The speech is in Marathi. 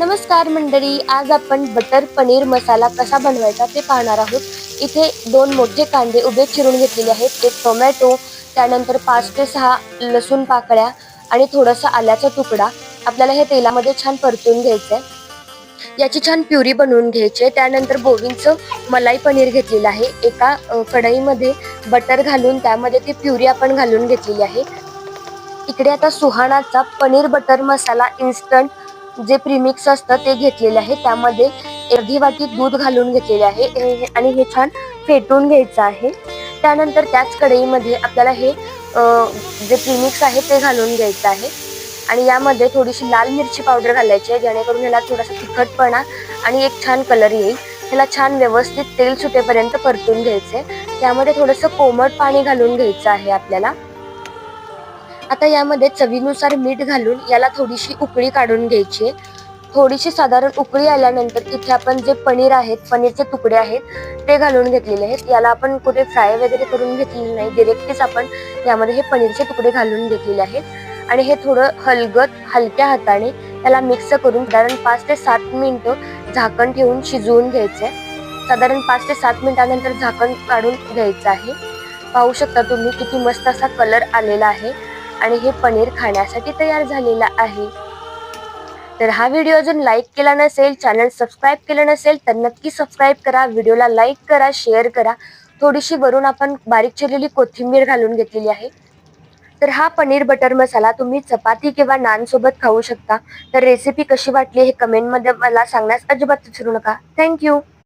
नमस्कार मंडळी, आज आपण बटर पनीर मसाला कसा बनवायचा ते पाहणार आहोत। इथे 2 मोठे कांदे उभे चिरून घेतलेले आहेत, एक टोमॅटो, त्यानंतर 5 ते 6 लसूण पाकळ्या आणि थोडासा आल्याचा तुकडा। आपल्याला हे तेलामध्ये छान परतून घ्यायचंय। याची छान प्युरी बनवून घ्यायची आहे। त्यानंतर बोविनचं मलाई पनीर घेतलेलं आहे। एका कढईमध्ये बटर घालून त्यामध्ये ती प्युरी आपण घालून घेतलेली आहे। इकडे आता सुहानाचा पनीर बटर मसाला इन्स्टंट जे प्रीमिक्स असतं ते घेतलेले आहे। त्यामध्ये अर्धी वाटी दूध घालून घेतलेले आहे आणि हे छान फेटून घ्यायचं आहे। त्यानंतर त्याच कढईमध्ये आपल्याला हे जे प्रीमिक्स आहे ते घालून घ्यायचं आहे आणि यामध्ये थोडीशी लाल मिरची पावडर घालायची आहे, जेणेकरून याला थोडासा तिखटपणा आणि एक छान कलर येईल। याला छान व्यवस्थित तेल सुटेपर्यंत परतून घ्यायचे। त्यामध्ये थोडंसं कोमट पाणी घालून घ्यायचं आहे आपल्याला। आता यामध्ये चवीनुसार मीठ घालून याला थोडीशी उकळी काढून घ्यायची। थोडीशी साधारण उकळी आल्यानंतर इथे आपण जे पनीर आहेत, पनीरचे तुकडे आहेत ते घालून घेतलेले आहेत। याला आपण कुठे फ्राय वगैरे करून घेतलेले नाही, डायरेक्टच आपण यामध्ये हे पनीरचे तुकडे घालून घेतलेले आहेत आणि हे थोडं हलक्या हाताने याला मिक्स करून साधारण 5 ते 7 मिनिटं झाकण ठेवून शिजवून घ्यायचे। साधारण 5 ते 7 मिनिटांनंतर झाकण काढून घ्यायचं आहे। पाहू शकता तुम्ही किती मस्त असा कलर आलेला आहे आणि हे पनीर खाण्यासाठी तयार झालेला आहे। तर हा व्हिडिओ अजून लाईक केला नसेल, चॅनल सबस्क्राईब केलं नसेल तर नक्की सबस्क्राईब करा, व्हिडिओला लाईक करा, शेअर करा। थोडीशी वरून आपण बारीक चिरलेली कोथिंबीर घालून घेतलेली आहे। तर हा पनीर बटर मसाला तुम्ही चपाती किंवा नान सोबत खाऊ शकता। तर रेसिपी कशी वाटली हे कमेंटमध्ये मला सांगण्यास अजिबात विसरू नका। थँक्यू।